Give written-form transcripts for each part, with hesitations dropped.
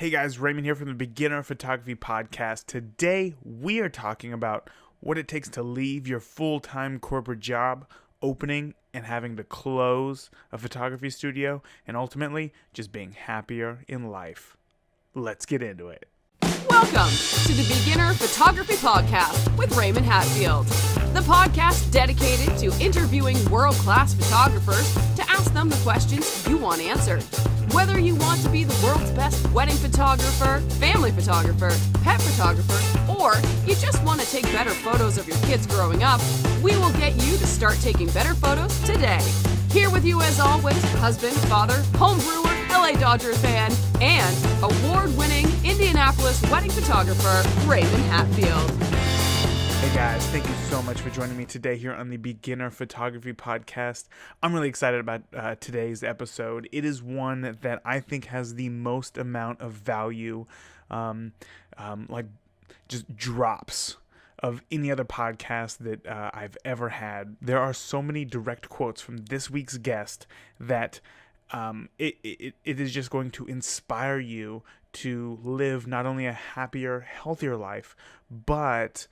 Hey guys, Raymond here from the Beginner Photography Podcast. Today we are talking about what it takes to leave your full-time corporate job, opening and having to close a photography studio, and ultimately just being happier in life. Let's get into it. Welcome to the Beginner Photography Podcast with Raymond Hatfield, the podcast dedicated to interviewing world-class photographers to ask them the questions you want answered. Whether you want to be the world's best wedding photographer, family photographer, pet photographer, or you just want to take better photos of your kids growing up, we will get you to start taking better photos today. Here with you as always, husband, father, home brewer, LA Dodgers fan, and award-winning Indianapolis wedding photographer, Raymond Hatfield. Hey guys, thank you so much for joining me today here on the Beginner Photography Podcast. I'm really excited about today's episode. It is one that I think has the most amount of value, just drops of any other podcast that I've ever had. There are so many direct quotes from this week's guest that it is just going to inspire you to live not only a happier, healthier life, but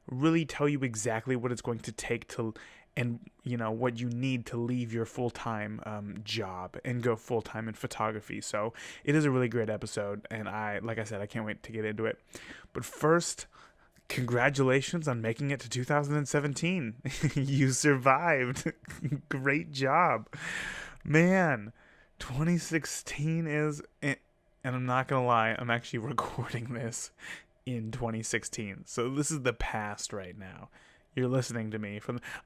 really tell you exactly what it's going to take to, and what you need to leave your full-time job and go full-time in photography. So it is a really great episode, and like I said, I can't wait to get into it. But first, congratulations on making it to 2017. You survived. Great job. Man, 2016 is, and I'm not gonna lie, I'm actually recording this in 2016. So this is the past right now. You're listening to me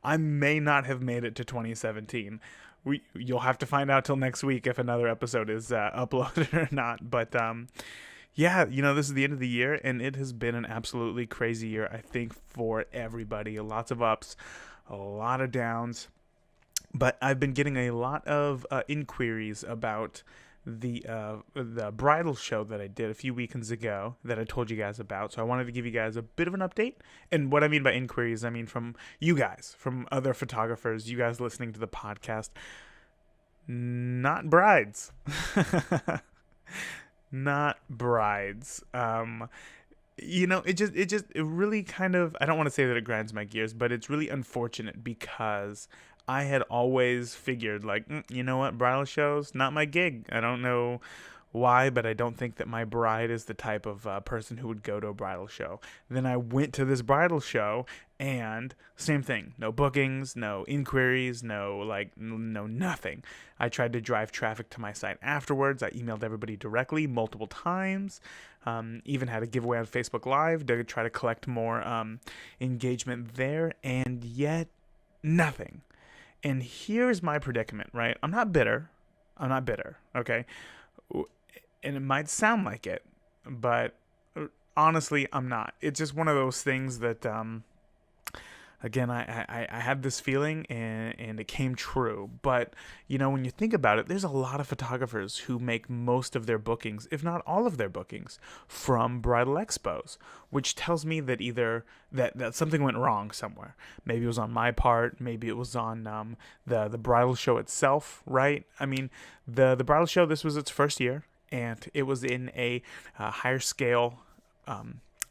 I may not have made it to 2017. You'll have to find out till next week if another episode is uploaded or not. But yeah, this is the end of the year, and it has been an absolutely crazy year, I think, for everybody. Lots of ups, a lot of downs. But I've been getting a lot of inquiries about the bridal show that I did a few weekends ago that I told you guys about. So I wanted to give you guys a bit of an update. And what I mean by inquiries, I mean from you guys, from other photographers, you guys listening to the podcast. Not brides. Not brides. It really kind of, I don't want to say that it grinds my gears, but it's really unfortunate because I had always figured, you know what, bridal shows, not my gig. I don't know why, but I don't think that my bride is the type of person who would go to a bridal show. Then I went to this bridal show, and same thing. No bookings, no inquiries, no nothing. I tried to drive traffic to my site afterwards. I emailed everybody directly multiple times. Even had a giveaway on Facebook Live to try to collect more engagement there, and yet nothing. And here's my predicament, right? I'm not bitter, okay? And it might sound like it, but honestly, I'm not. It's just one of those things that, again, I had this feeling and it came true. But, when you think about it, there's a lot of photographers who make most of their bookings, if not all of their bookings, from bridal expos, which tells me that either that something went wrong somewhere. Maybe it was on my part. Maybe it was on the bridal show itself, right? I mean, the bridal show, this was its first year, and it was in a higher scale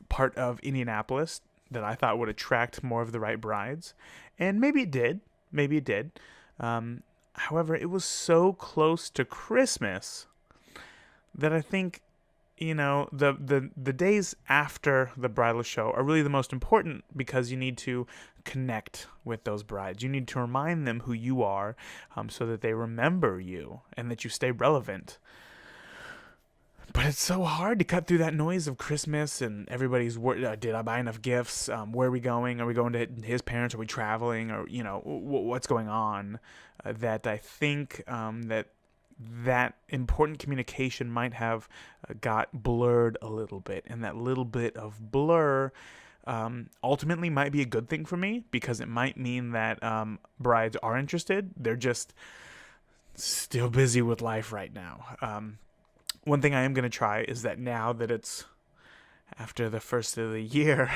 part of Indianapolis that I thought would attract more of the right brides. And maybe it did. However, it was so close to Christmas that I think, the days after the bridal show are really the most important, because you need to connect with those brides. You need to remind them who you are, so that they remember you and that you stay relevant. But it's so hard to cut through that noise of Christmas and everybody's, did I buy enough gifts? Where are we going? Are we going to his parents? Are we traveling? Or, what's going on? That I think that important communication might have got blurred a little bit. And that little bit of blur ultimately might be a good thing for me, because it might mean that brides are interested. They're just still busy with life right now. One thing I am going to try is that now that it's after the first of the year,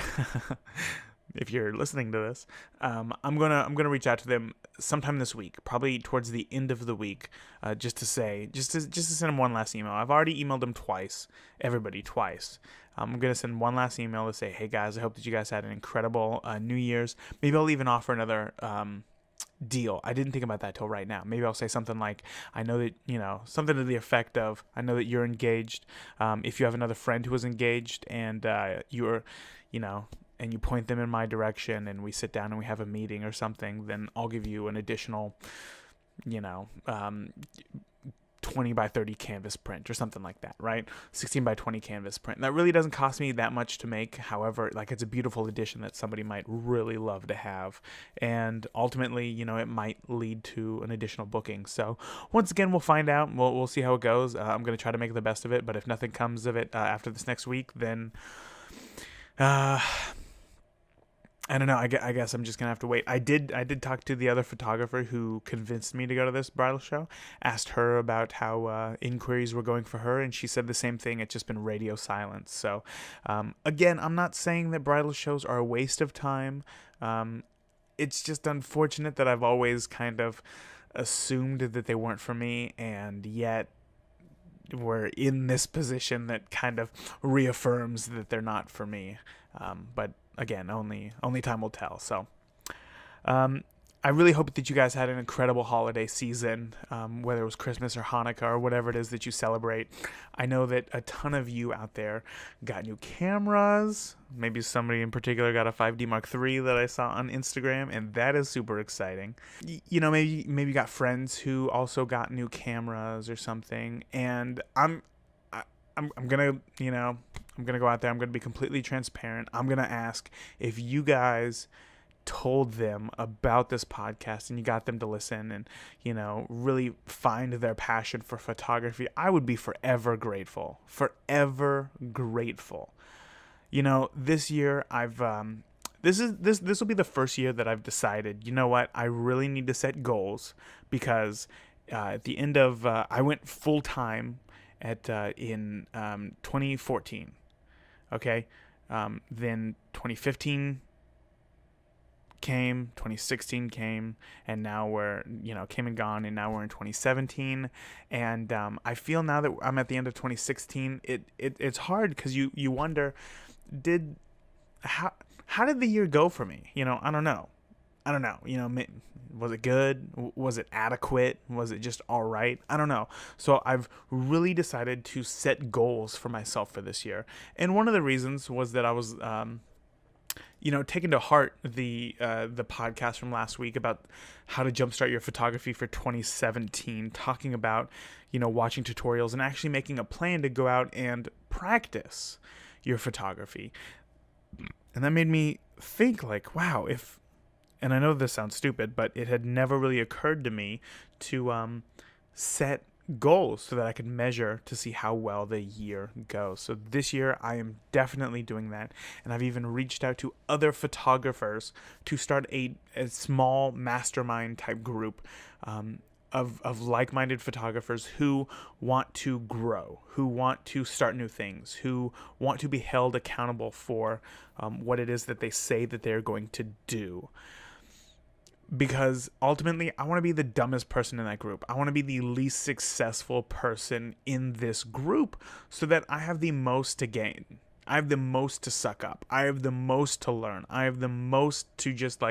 if you're listening to this, I'm gonna reach out to them sometime this week, probably towards the end of the week, just to send them one last email. I've already emailed them twice, everybody twice. I'm gonna send one last email to say, hey guys, I hope that you guys had an incredible New Year's. Maybe I'll even offer another deal. I didn't think about that till right now. Maybe I'll say something like, I know that, something to the effect of, I know that you're engaged. If you have another friend who is engaged and you're, and you point them in my direction and we sit down and we have a meeting or something, then I'll give you an additional, 20 by 30 canvas print or something like that, right? 16 by 20 canvas print. That really doesn't cost me that much to make. However, it's a beautiful addition that somebody might really love to have. And ultimately, it might lead to an additional booking. So once again, we'll find out. We'll see how it goes. I'm going to try to make the best of it. But if nothing comes of it after this next week, then I don't know. I guess I'm just gonna have to wait. I did talk to the other photographer who convinced me to go to this bridal show. Asked her about how inquiries were going for her, and she said the same thing. It's just been radio silence. So, again, I'm not saying that bridal shows are a waste of time. It's just unfortunate that I've always kind of assumed that they weren't for me, and yet we're in this position that kind of reaffirms that they're not for me. But again, only time will tell. So I really hope that you guys had an incredible holiday season, whether it was Christmas or Hanukkah or whatever it is that you celebrate. I know that a ton of you out there got new cameras. Maybe somebody in particular got a 5D Mark III that I saw on Instagram, and that is super exciting. Maybe you got friends who also got new cameras or something, and I'm gonna, I'm gonna go out there. I'm gonna be completely transparent. I'm gonna ask if you guys told them about this podcast and you got them to listen and, really find their passion for photography. I would be forever grateful. Forever grateful. This year I've this will be the first year that I've decided, what, I really need to set goals, because at the end of I went full time in 2014. Okay, then 2015 came, 2016 came, and now we're came and gone, and now we're in 2017. And I feel now that I'm at the end of 2016, it's hard, because you wonder, how did the year go for me? I don't know. Was it good? Was it adequate? Was it just all right? I don't know. So I've really decided to set goals for myself for this year. And one of the reasons was that I was, taking to heart the podcast from last week about how to jumpstart your photography for 2017, talking about, watching tutorials and actually making a plan to go out and practice your photography. And that made me think, wow, and I know this sounds stupid, but it had never really occurred to me to set goals so that I could measure to see how well the year goes. So this year I am definitely doing that, and I've even reached out to other photographers to start a small mastermind type group of like-minded photographers who want to grow, who want to start new things, who want to be held accountable for what it is that they say that they're going to do. Because ultimately, I want to be the dumbest person in that group. I want to be the least successful person in this group, so that I have the most to gain. I have the most to suck up. I have the most to learn. I have the most to just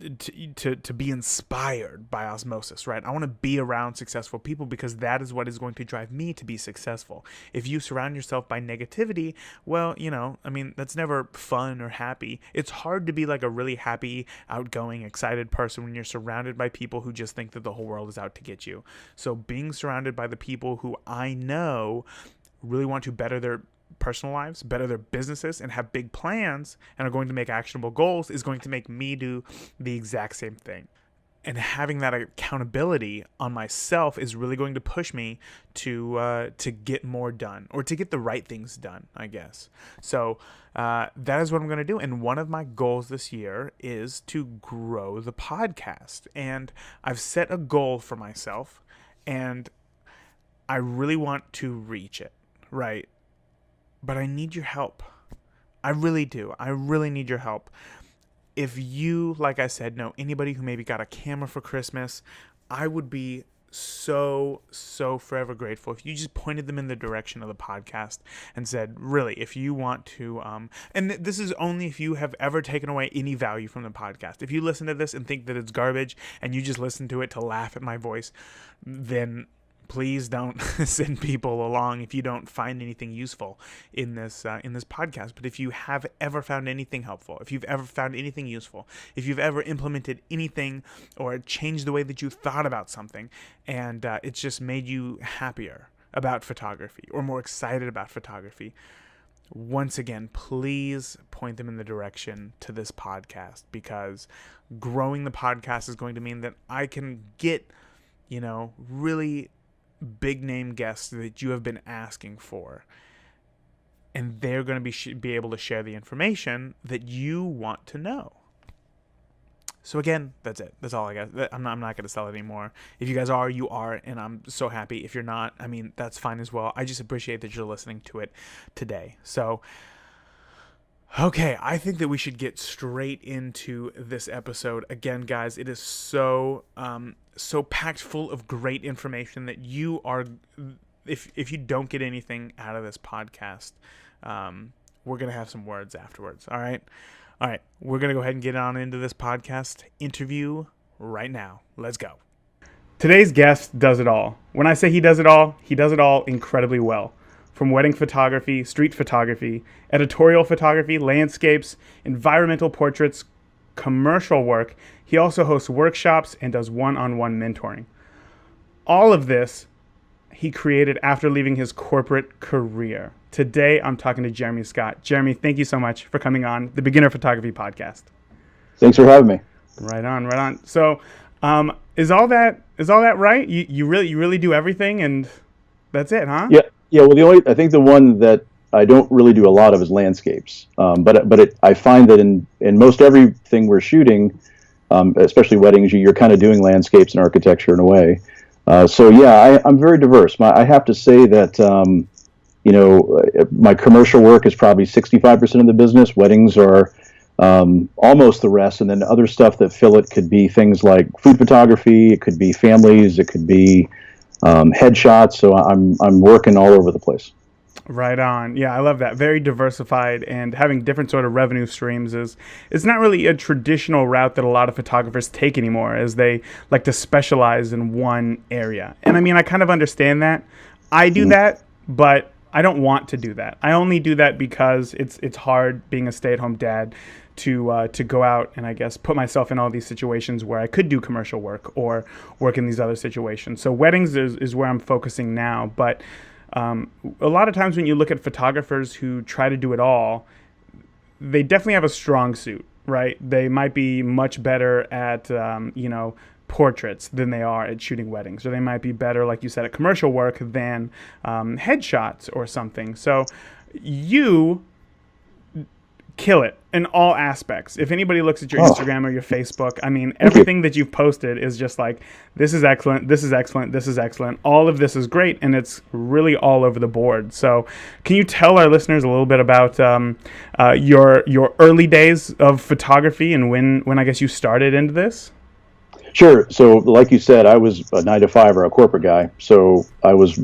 to be inspired by osmosis, right? I want to be around successful people, because that is what is going to drive me to be successful. If you surround yourself by negativity, well, that's never fun or happy. It's hard to be a really happy, outgoing, excited person when you're surrounded by people who just think that the whole world is out to get you. So being surrounded by the people who I know really want to better their personal lives, better their businesses, and have big plans and are going to make actionable goals is going to make me do the exact same thing. And having that accountability on myself is really going to push me to get more done, or to get the right things done, I guess. So that is what I'm going to do. And one of my goals this year is to grow the podcast. And I've set a goal for myself, and I really want to reach it, right? But I need your help. I really do. I really need your help. If you, like I said, know anybody who maybe got a camera for Christmas, I would be so forever grateful if you just pointed them in the direction of the podcast and said, really, if you want to, and this is only if you have ever taken away any value from the podcast. If you listen to this and think that it's garbage and you just listen to it to laugh at my voice, then please don't send people along if you don't find anything useful in this podcast. But if you have ever found anything helpful, if you've ever found anything useful, if you've ever implemented anything or changed the way that you thought about something, and it's just made you happier about photography or more excited about photography, once again, please point them in the direction to this podcast, because growing the podcast is going to mean that I can get, really big name guests that you have been asking for, and they're going to be able to share the information that you want to know. So again, that's it. That's all I got. I'm not going to sell it anymore. If you guys are, you are, and I'm so happy. If you're not, I mean, that's fine as well. I just appreciate that you're listening to it today. So okay, I think that we should get straight into this episode. Again, guys, it is so packed full of great information that you are, if you don't get anything out of this podcast, we're going to have some words afterwards. All right, we're going to go ahead and get on into this podcast interview right now. Let's go. Today's guest does it all. When I say he does it all incredibly well. From wedding photography, street photography, editorial photography, landscapes, environmental portraits, commercial work, he also hosts workshops and does one-on-one mentoring. All of this he created after leaving his corporate career. Today, I'm talking to Jeremy Scott. Jeremy, thank you so much for coming on the Beginner Photography Podcast. Thanks for having me. Right on. So, is all that right? You really do everything, and that's it, huh? Yeah. Well, I think the one that I don't really do a lot of is landscapes. I find that in most everything we're shooting, especially weddings, you're kind of doing landscapes and architecture in a way. I'm very diverse. I have to say that my commercial work is probably 65% of the business. Weddings are almost the rest, and then other stuff that fill it could be things like food photography. It could be families. It could be headshots. So I'm working all over the place. Right on. Yeah, I love that. Very diversified, and having different sort of revenue streams is not really a traditional route that a lot of photographers take anymore, as they like to specialize in one area. And I mean, I kind of understand that. I do that, but I don't want to do that. I only do that because it's hard being a stay-at-home dad to go out and, I guess, put myself in all these situations where I could do commercial work or work in these other situations. So weddings is where I'm focusing now. But a lot of times when you look at photographers who try to do it all, they definitely have a strong suit, right? They might be much better at, portraits than they are at shooting weddings. Or they might be better, like you said, at commercial work than headshots or something. So you kill it in all aspects. If anybody looks at your Instagram or your Facebook, I mean, everything that you've posted is just like, this is excellent, this is excellent, this is excellent. All of this is great, and it's really all over the board. So can you tell our listeners a little bit about your early days of photography and when I guess you started into this? Sure. So like you said, I was a 9-to-5 or a corporate guy. So I was,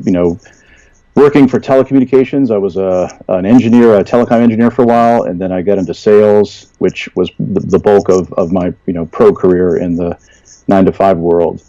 working for telecommunications. I was an engineer, a telecom engineer for a while, and then I got into sales, which was the bulk of my pro career in the 9-to-5 world.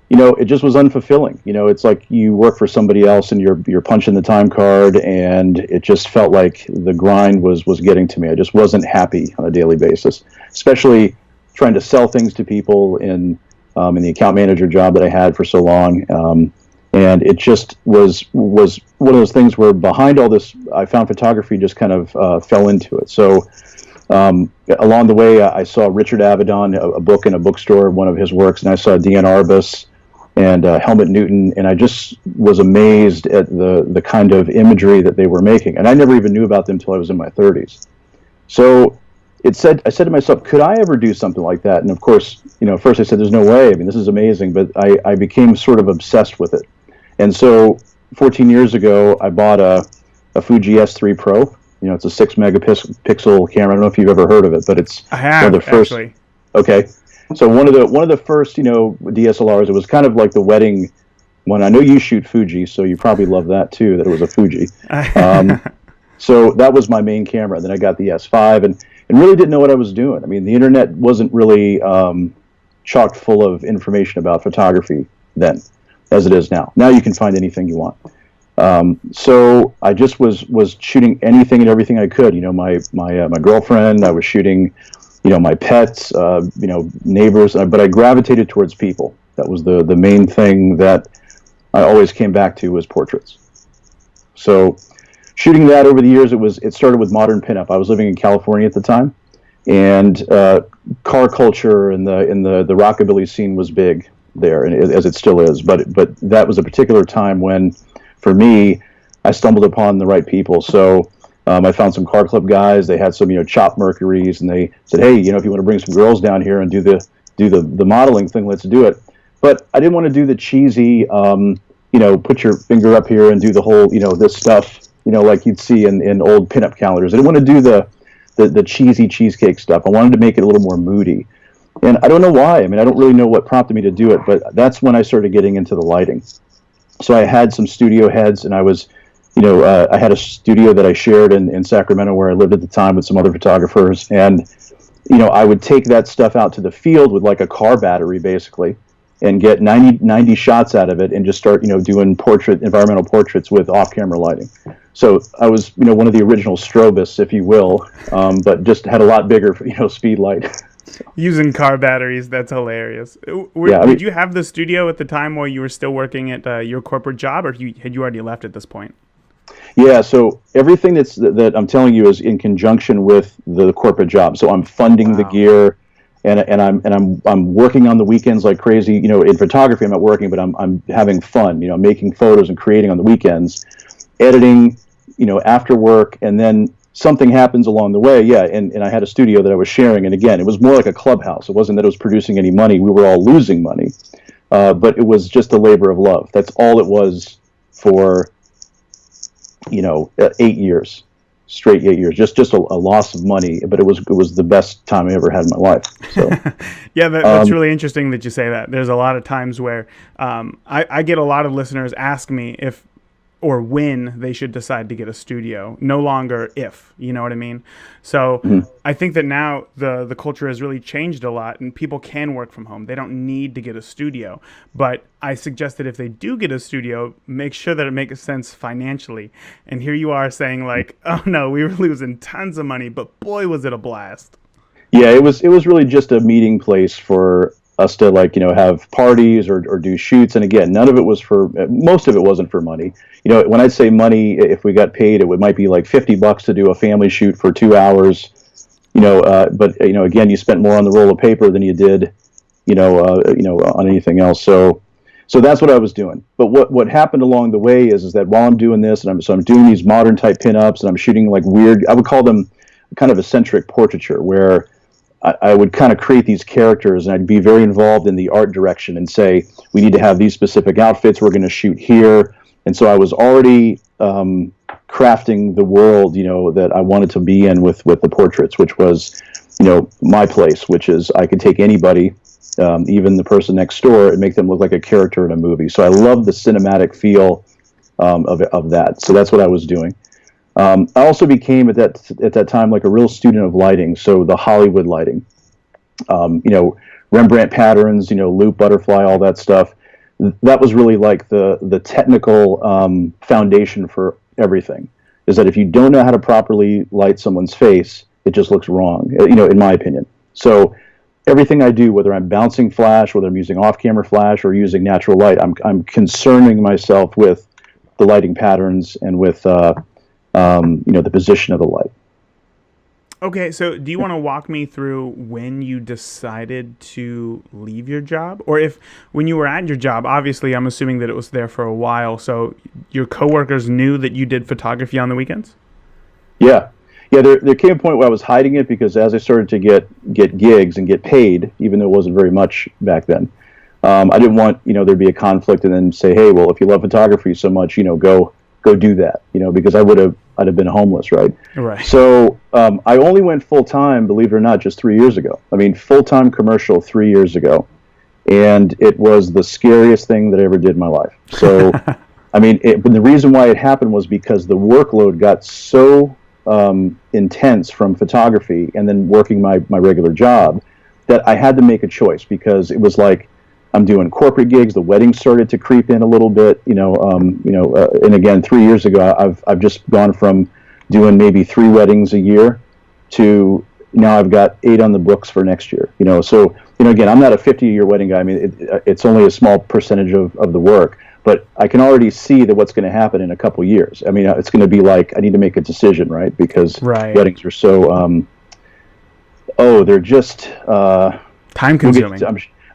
It just was unfulfilling. It's like you work for somebody else and you're punching the time card, and it just felt like the grind was getting to me. I just wasn't happy on a daily basis, especially trying to sell things to people in the account manager job that I had for so long. And it just was one of those things where behind all this, I found photography just kind of fell into it. So along the way, I saw Richard Avedon, a book in a bookstore, one of his works, and I saw Deanne Arbus and Helmut Newton, and I just was amazed at the kind of imagery that they were making. And I never even knew about them until I was in my 30s. So I said to myself, could I ever do something like that? And of course, first I said, there's no way. I mean, this is amazing. But I became sort of obsessed with it. And so 14 years ago, I bought a Fuji S3 Pro, It's a 6 megapixel camera. I don't know if you've ever heard of it, but it's I one have, of the first. actually. Okay, so one of the first DSLRs. It was kind of like the wedding one. I know you shoot Fuji, so you probably love that too. That it was a Fuji. So that was my main camera. Then I got the S5 and really didn't know what I was doing. I mean, the internet wasn't really chock full of information about photography then, as it is now. Now you can find anything you want. So I just was shooting anything and everything I could. My girlfriend. I was shooting, my pets, neighbors. But I gravitated towards people. That was the main thing that I always came back to, was portraits. So shooting that over the years, it started with modern pinup. I was living in California at the time, and car culture and the rockabilly scene was big there, and as it still is. But that was a particular time when, for me, I stumbled upon the right people. So I found some car club guys. They had some chopped Mercuries, and they said, hey, if you want to bring some girls down here and do the modeling thing, let's do it. But I didn't want to do the cheesy, put your finger up here and do the whole, this stuff, like you'd see in old pinup calendars. I didn't want to do the cheesy cheesecake stuff. I wanted to make it a little more moody. And I don't know why. I mean, I don't really know what prompted me to do it, but that's when I started getting into the lighting. So I had some studio heads, and I was, I had a studio that I shared in Sacramento where I lived at the time with some other photographers. And, I would take that stuff out to the field with like a car battery, basically, and get 90 shots out of it and just start, doing environmental portraits with off-camera lighting. So I was, one of the original strobists, if you will, but just had a lot bigger, speed light. Using car batteries, that's hilarious. Did you have the studio at the time while you were still working at your corporate job, or had you already left at this point? Yeah, so everything that I'm telling you is in conjunction with the corporate job. So I'm funding the gear, and I'm working on the weekends like crazy. In photography, I'm not working, but I'm having fun. Making photos and creating on the weekends, editing. After work, and then something happens along the way. Yeah, and I had a studio that I was sharing, and again, it was more like a clubhouse. It wasn't that it was producing any money. We were all losing money, but it was just a labor of love. That's all it was for, 8 years, straight 8 years. Just a loss of money, but it was the best time I ever had in my life. So, yeah, that's really interesting that you say that. There's a lot of times where I get a lot of listeners ask me if or when they should decide to get a studio, no longer if, you know what I mean? So I think that now the culture has really changed a lot, and people can work from home. They don't need to get a studio. But I suggest that if they do get a studio, make sure that it makes sense financially. And here you are saying like, oh no, we were losing tons of money, but boy, was it a blast. Yeah, it was really just a meeting place for us to have parties or do shoots. And again, most of it wasn't for money. When I say money, if we got paid, it might be like $50 to do a family shoot for 2 hours. But again, you spent more on the roll of paper than you did, on anything else. So that's what I was doing. But what happened along the way is that while I'm doing this, and I'm doing these modern type pinups, and I'm shooting like weird, I would call them kind of eccentric portraiture, where I would kind of create these characters, and I'd be very involved in the art direction and say, we need to have these specific outfits. We're going to shoot here. And so I was already crafting the world, that I wanted to be in with the portraits, which was, my place, which is I could take anybody, even the person next door, and make them look like a character in a movie. So I love the cinematic feel of that. So that's what I was doing. I also became at that time like a real student of lighting, so the Hollywood lighting, Rembrandt patterns, loop, butterfly, all that stuff. That was really like the technical foundation for everything. Is that if you don't know how to properly light someone's face, it just looks wrong, in my opinion. So everything I do, whether I'm bouncing flash, whether I'm using off-camera flash or using natural light, I'm concerning myself with the lighting patterns and with the position of the light. Okay, so do you want to walk me through when you decided to leave your job? Or when you were at your job, obviously I'm assuming that it was there for a while, so your coworkers knew that you did photography on the weekends? Yeah, there came a point where I was hiding it, because as I started to get gigs and get paid, even though it wasn't very much back then, I didn't want, there'd be a conflict and then say, hey, well, if you love photography so much, go do that, because I would have I'd have been homeless, right? Right. So I only went full time, believe it or not, just 3 years ago. I mean, full time commercial 3 years ago, and it was the scariest thing that I ever did in my life. So, I mean, the reason why it happened was because the workload got so intense from photography and then working my regular job that I had to make a choice, because it was like, I'm doing corporate gigs. The weddings started to creep in a little bit, and again, 3 years ago, I've just gone from doing maybe 3 weddings a year to now I've got 8 on the books for next year. So again, I'm not a 50-year wedding guy. I mean, it's only a small percentage of the work, but I can already see that what's going to happen in a couple years. I mean, it's going to be like I need to make a decision, right? Because weddings are so they're just time consuming.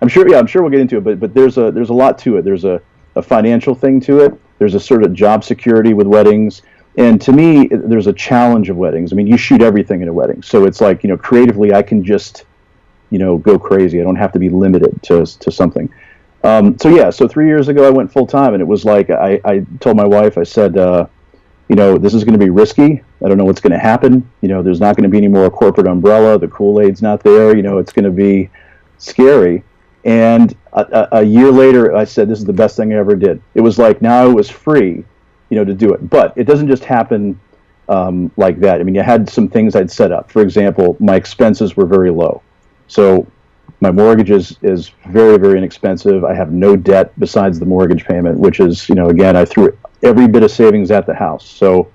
I'm sure we'll get into it, but there's a lot to it. There's a financial thing to it. There's a sort of job security with weddings. And to me, there's a challenge of weddings. I mean, you shoot everything in a wedding. So it's like, creatively, I can just, go crazy. I don't have to be limited to something. So 3 years ago, I went full time, and it was like, I told my wife, I said, this is going to be risky. I don't know what's going to happen. There's not going to be any more corporate umbrella. The Kool-Aid's not there. It's going to be scary. And a year later, I said, this is the best thing I ever did. It was like, now I was free, to do it. But it doesn't just happen like that. I mean, I had some things I'd set up. For example, my expenses were very low. So my mortgage is very, very inexpensive. I have no debt besides the mortgage payment, which is, again, I threw every bit of savings at the house. So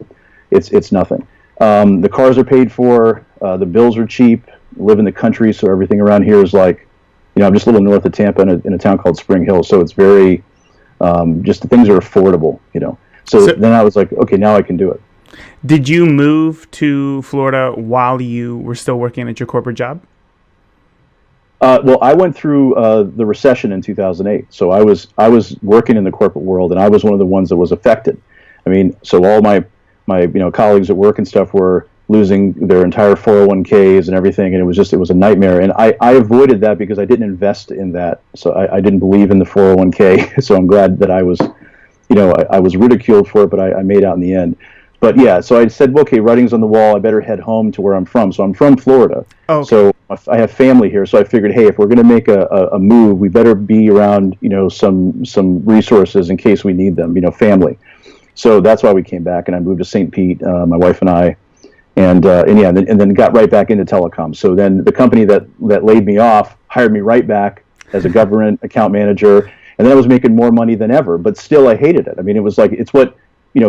it's nothing. The cars are paid for. The bills are cheap. I live in the country, so everything around here is like, I'm just a little north of Tampa in a town called Spring Hill. So it's very, just the things are affordable, So then I was like, okay, now I can do it. Did you move to Florida while you were still working at your corporate job? Well, I went through the recession in 2008. So I was working in the corporate world, and I was one of the ones that was affected. I mean, so all my colleagues at work and stuff were losing their entire 401ks and everything, and it was a nightmare. And I avoided that because I didn't invest in that. So I didn't believe in the 401k. So I'm glad that I was, I was ridiculed for it, but I made out in the end. But yeah, so I said, well, okay, writing's on the wall. I better head home to where I'm from. So I'm from Florida. Oh, okay. So I have family here. So I figured, hey, if we're going to make a move, we better be around, some resources in case we need them, family. So that's why we came back, and I moved to St. Pete, my wife and I. And then got right back into telecom. So then the company that laid me off hired me right back as a government account manager, and then I was making more money than ever. But still, I hated it. I mean, it was like it's what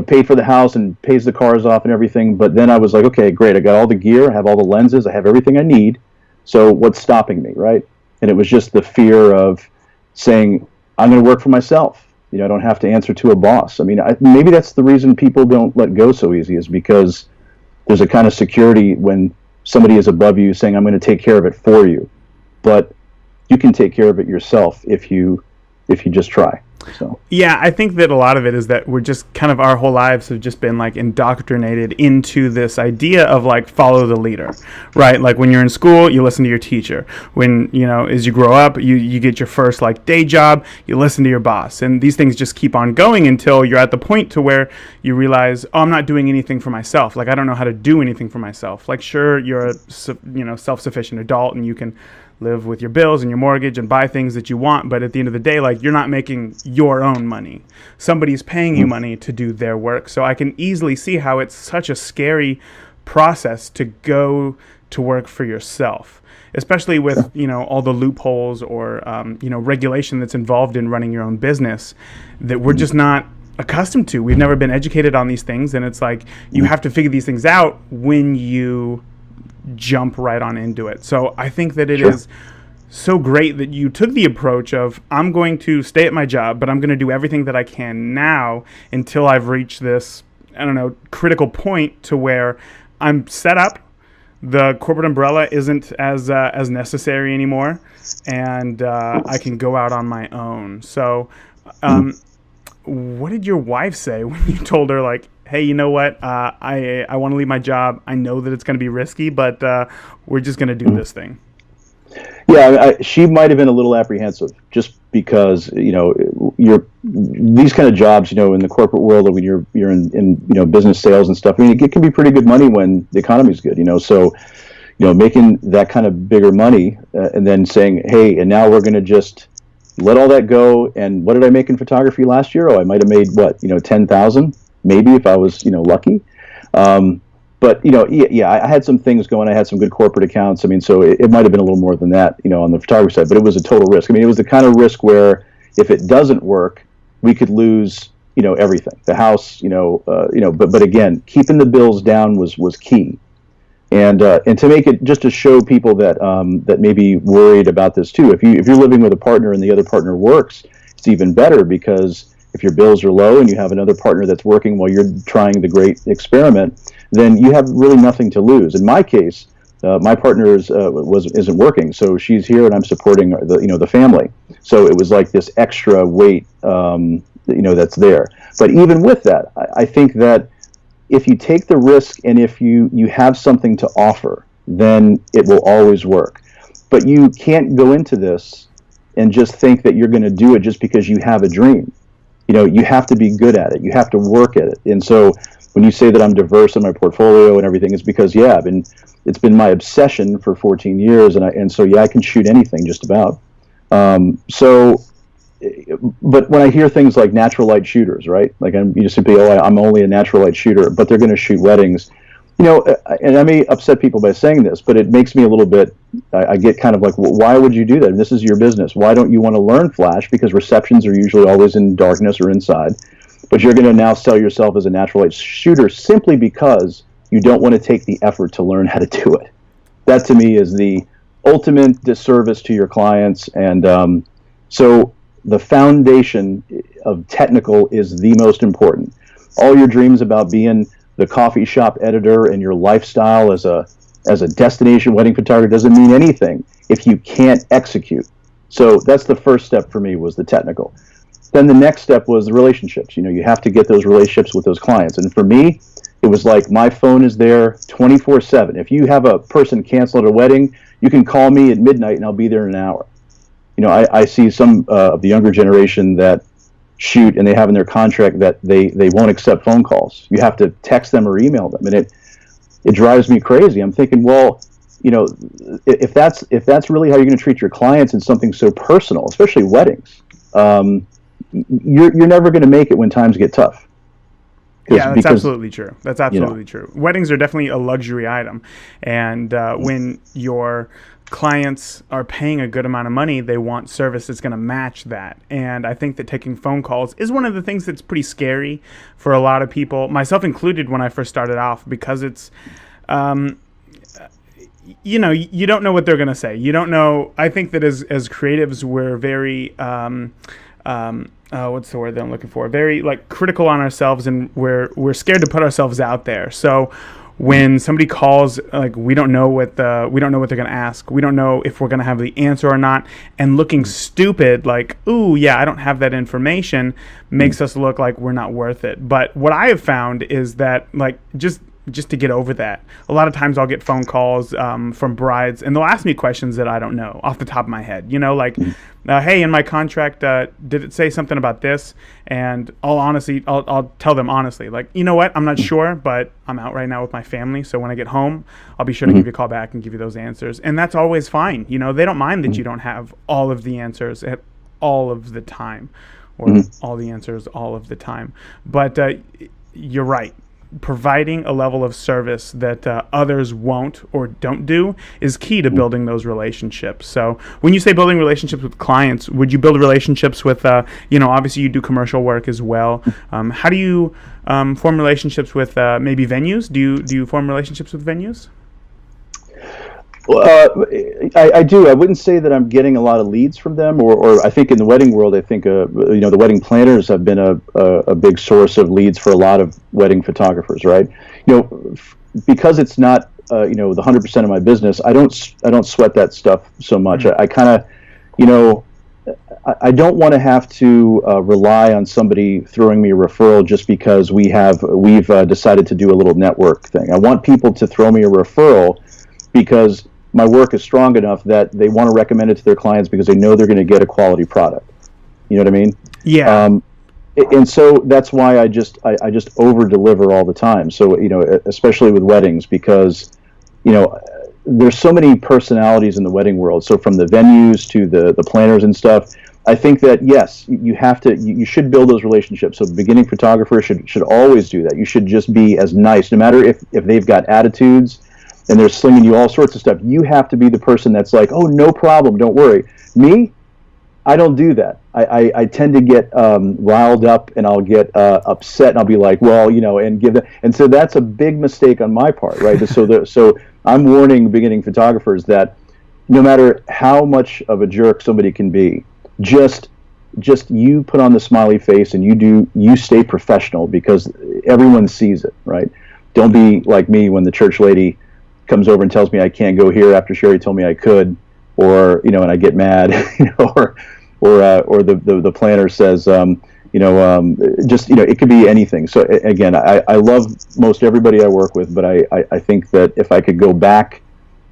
paid for the house and pays the cars off and everything. But then I was like, okay, great. I got all the gear, I have all the lenses, I have everything I need. So what's stopping me, right? And it was just the fear of saying I'm going to work for myself. I don't have to answer to a boss. I mean, maybe that's the reason people don't let go so easy, is because there's a kind of security when somebody is above you saying, I'm going to take care of it for you. But you can take care of it yourself if you just try. So yeah, I think that a lot of it is that we're just kind of, our whole lives have just been like indoctrinated into this idea of like follow the leader, right? Like when you're in school, you listen to your teacher. When, as you grow up, you get your first like day job, you listen to your boss. And these things just keep on going until you're at the point to where you realize, oh, I'm not doing anything for myself. Like I don't know how to do anything for myself. Like sure, you're a self-sufficient adult and you can live with your bills and your mortgage and buy things that you want, but at the end of the day, like you're not making your own money. Somebody's paying you money to do their work. So I can easily see how it's such a scary process to go to work for yourself, especially with all the loopholes or regulation that's involved in running your own business that we're just not accustomed to. We've never been educated on these things, and it's like you have to figure these things out when you jump right on into it. So I think that it is so great that you took the approach of, I'm going to stay at my job, but I'm going to do everything that I can now until I've reached this, critical point to where I'm set up. The corporate umbrella isn't as necessary anymore, and I can go out on my own. So what did your wife say when you told her, like, hey, you know what? I want to leave my job. I know that it's going to be risky, but we're just going to do this thing. Yeah, she might have been a little apprehensive just because you're these kind of jobs, in the corporate world, when you're in business sales and stuff. I mean, it can be pretty good money when the economy's good. So making that kind of bigger money, and then saying, hey, and now we're going to just let all that go. And what did I make in photography last year? Oh, I might have made 10,000, maybe, if I was lucky. But yeah, I had some things going. I had some good corporate accounts. I mean, so it might have been a little more than that, on the photography side. But it was a total risk. I mean, it was the kind of risk where if it doesn't work, we could lose, everything, the house, But again, keeping the bills down was key. And to make it, just to show people that that may be worried about this too. If you're living with a partner and the other partner works, it's even better, because if your bills are low and you have another partner that's working while you're trying the great experiment, then you have really nothing to lose. In my case, my partner isn't working, so she's here and I'm supporting the family. So it was like this extra weight that's there. But even with that, I think that if you take the risk and if you have something to offer, then it will always work. But you can't go into this and just think that you're going to do it just because you have a dream. You have to be good at it. You have to work at it. And so when you say that I'm diverse in my portfolio and everything, it's because, yeah, it's been my obsession for 14 years. And so, yeah, I can shoot anything just about. But when I hear things like natural light shooters, right? Like I'm only a natural light shooter, but they're going to shoot weddings, and I may upset people by saying this, but it makes me a little bit, I get kind of like, well, why would you do that? And this is your business. Why don't you want to learn flash? Because receptions are usually always in darkness or inside, but you're going to now sell yourself as a natural light shooter simply because you don't want to take the effort to learn how to do it. That to me is the ultimate disservice to your clients. And so the foundation of technical is the most important. All your dreams about being the coffee shop editor and your lifestyle as a destination wedding photographer doesn't mean anything if you can't execute. So that's the first step for me, was the technical. Then the next step was the relationships. You have to get those relationships with those clients. And for me, it was like my phone is there 24/7. If you have a person cancel at a wedding, you can call me at midnight and I'll be there in an hour. I see some of the younger generation that shoot and they have in their contract that they won't accept phone calls. You have to text them or email them, and it drives me crazy. I'm thinking, well, if that's really how you're going to treat your clients in something so personal, especially weddings, you're never going to make it when times get tough. Yeah, that's absolutely true. That's absolutely true. Weddings are definitely a luxury item, and when your clients are paying a good amount of money, they want service that's going to match that. And I think that taking phone calls is one of the things that's pretty scary for a lot of people, myself included, when I first started off, because it's, you don't know what they're going to say. You don't know. I think that as creatives, we're very, what's the word that I'm looking for? Very critical on ourselves, and we're scared to put ourselves out there. So when somebody calls, we don't know what they're going to ask. We don't know if we're going to have the answer or not. And looking stupid, ooh, yeah, I don't have that information, makes us look like we're not worth it. But what I have found is that, just to get over that, a lot of times I'll get phone calls from brides, and they'll ask me questions that I don't know off the top of my head. Hey, in my contract, did it say something about this? And I'll tell them honestly, you know what, I'm not sure, but I'm out right now with my family, so when I get home, I'll be sure to give you a call back and give you those answers. And that's always fine. They don't mind that you don't have all of the answers at all of the time, or all the answers all of the time. But you're right. Providing a level of service that others won't or don't do is key to building those relationships. So when you say building relationships with clients, would you build relationships with, obviously you do commercial work as well. How do you form relationships with maybe venues? Do you form relationships with venues? I do. I wouldn't say that I'm getting a lot of leads from them, or I think in the wedding world, I think the wedding planners have been a big source of leads for a lot of wedding photographers, right? Because it's not the 100% of my business, I don't sweat that stuff so much. I kind of, I don't want to have to rely on somebody throwing me a referral just because we've decided to do a little network thing. I want people to throw me a referral because my work is strong enough that they want to recommend it to their clients because they know they're going to get a quality product. You know what I mean? Yeah. And so that's why I just over deliver all the time. So, especially with weddings, because, there's so many personalities in the wedding world. So from the venues to the planners and stuff, I think that, yes, you should build those relationships. So beginning photographers should always do that. You should just be as nice, no matter if they've got attitudes and they're slinging you all sorts of stuff. You have to be the person that's like, oh, no problem, don't worry. Me, I don't do that. I tend to get riled up, and I'll get upset, and I'll be like, well, and give them. And so that's a big mistake on my part, right? So I'm warning beginning photographers that no matter how much of a jerk somebody can be, just you put on the smiley face and you stay professional, because everyone sees it, right? Don't be like me when the church lady comes over and tells me I can't go here after she already told me I could, or and I get mad, or the planner says, it could be anything. So again, I love most everybody I work with, but I think that if I could go back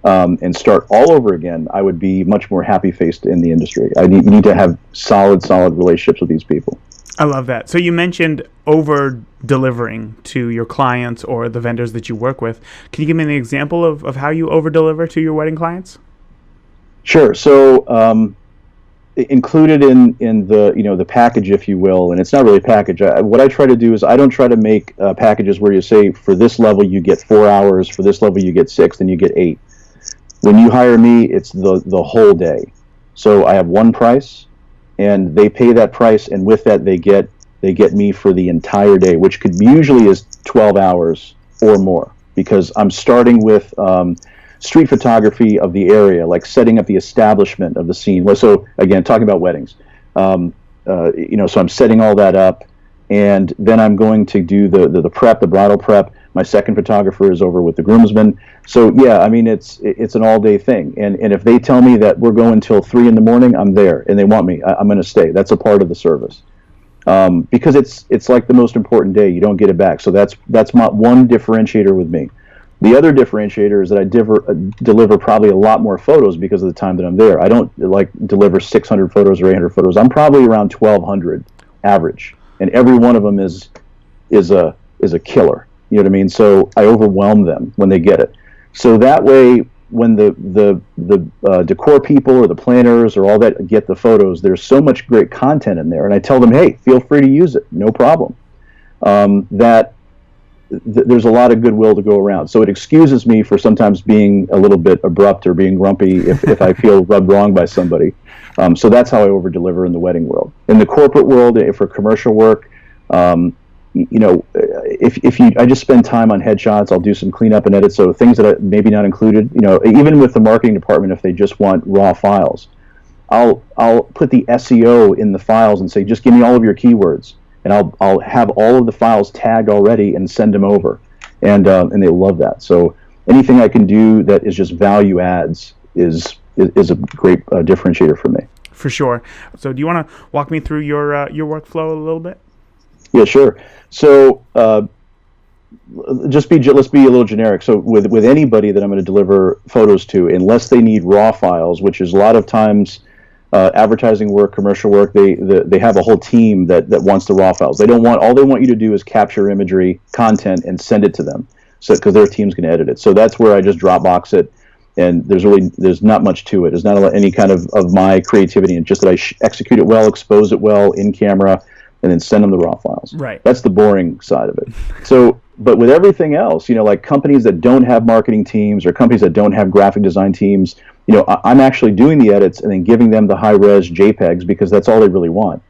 and start all over again, I would be much more happy-faced in the industry. I need to have solid relationships with these people. I love that. So you mentioned over-delivering to your clients or the vendors that you work with. Can you give me an example of how you over-deliver to your wedding clients? Sure. So included in the package, if you will, and it's not really a package. What I try to do is I don't try to make packages where you say for this level you get 4 hours, for this level you get 6, then you get 8. When you hire me, it's the whole day. So I have one price, and they pay that price, and with that they get me for the entire day, which could usually is 12 hours or more, because I'm starting with street photography of the area, like setting up the establishment of the scene. So again, talking about weddings, so I'm setting all that up, and then I'm going to do the prep, the bridal prep. My second photographer is over with the groomsmen. So yeah, I mean, it's an all day thing. And if they tell me that we're going till 3 a.m, I'm there, and they want me, I'm going to stay. That's a part of the service, because it's like the most important day. You don't get it back. So that's my one differentiator with me. The other differentiator is that I deliver probably a lot more photos because of the time that I'm there. I don't deliver 600 photos or 800 photos. I'm probably around 1,200 average, and every one of them is a killer. You know what I mean? So I overwhelm them when they get it. So that way, when the decor people or the planners or all that get the photos, there's so much great content in there, and I tell them, hey, feel free to use it, no problem. There's a lot of goodwill to go around. So it excuses me for sometimes being a little bit abrupt or being grumpy if I feel rubbed wrong by somebody. So that's how I over-deliver in the wedding world. In the corporate world, for commercial work, I just spend time on headshots. I'll do some cleanup and edit, so things that are maybe not included. Even with the marketing department, if they just want raw files, I'll put the SEO in the files and say, just give me all of your keywords, and I'll have all of the files tagged already and send them over, and they love that. So anything I can do that is just value adds is a great differentiator for me. For sure. So do you want to walk me through your workflow a little bit? Yeah, sure. So let's be a little generic. So with anybody that I'm going to deliver photos to, unless they need raw files, which is a lot of times advertising work, commercial work, they have a whole team that wants the raw files. All they want you to do is capture imagery, content, and send it to them. So because their team's going to edit it. So that's where I just Dropbox it, and there's not much to it. There's not any kind of my creativity, and just that I execute it well, expose it well in camera, and then send them the raw files. Right. That's the boring side of it. So, but with everything else, like companies that don't have marketing teams or companies that don't have graphic design teams, I'm actually doing the edits and then giving them the high-res JPEGs because that's all they really want.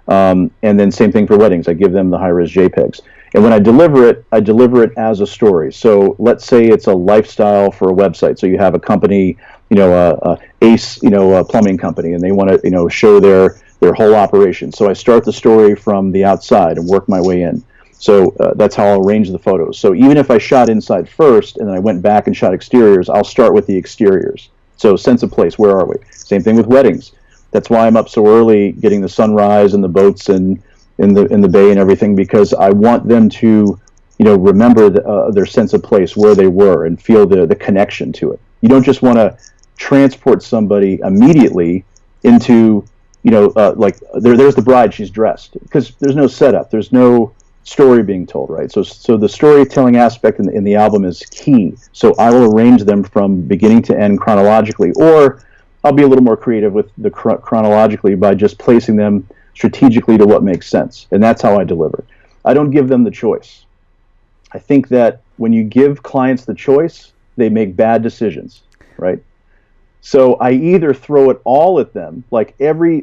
And then same thing for weddings. I give them the high-res JPEGs. And when I deliver it as a story. So let's say it's a lifestyle for a website. So you have a company, Ace, a plumbing company, and they want to, show their whole operation. So I start the story from the outside and work my way in. So that's how I'll arrange the photos. So even if I shot inside first and then I went back and shot exteriors, I'll start with the exteriors. So sense of place, where are we? Same thing with weddings. That's why I'm up so early getting the sunrise and the boats and in the bay and everything, because I want them to, remember their sense of place, where they were, and feel the connection to it. You don't just want to transport somebody immediately into, there's the bride, she's dressed, because there's no setup, there's no story being told, right? So the storytelling aspect in the album is key. So I will arrange them from beginning to end chronologically, or I'll be a little more creative with the chronologically by just placing them strategically to what makes sense, and that's how I deliver. I don't give them the choice. I think that when you give clients the choice, they make bad decisions, right? So I either throw it all at them, like every